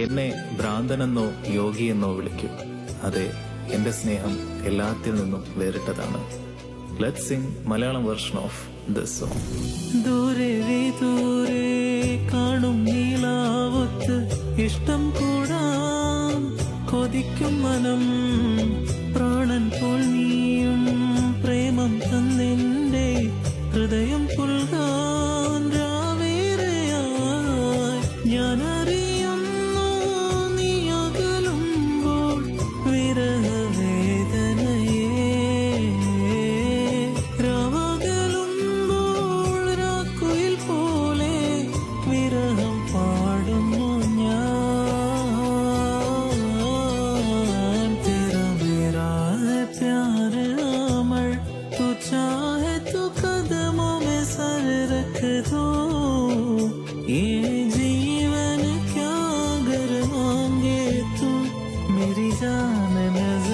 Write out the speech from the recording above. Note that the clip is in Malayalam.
എന്നെ ഭ്രാന്തനെന്നോ യോഗിയെന്നോ വിളിക്കൂ. അതെ, എന്റെ സ്നേഹം എല്ലാത്തിൽ നിന്നും വേറിട്ടതാണ്. Let's sing Malayalam version of this song. ദൂരെ ദൂരെ കാണും നീലാവത്ത് ഇഷ്ടം കൂടാൻ കൊതിക്കും മനം. പ്രാണൻ പോൽ നീയും പ്രേമം തന്നെന്റെ ഹൃദയം പുൽകാൻ രാവേറെയായി. ഞാനറിയുന്നു നീ അകലുമ്പോൾ വിരഹവേദനയെ. രാവകലുമ്പോൾ രാക്കുയിൽ പോലെ വിരഹം പാടുന്നു ഞാൻ. तेरा मेरा है प्यार अमर, तू चाहे तो कदमों में सर रख दो. ये जीवन क्या अगर मांगे तू मेरी जान नजर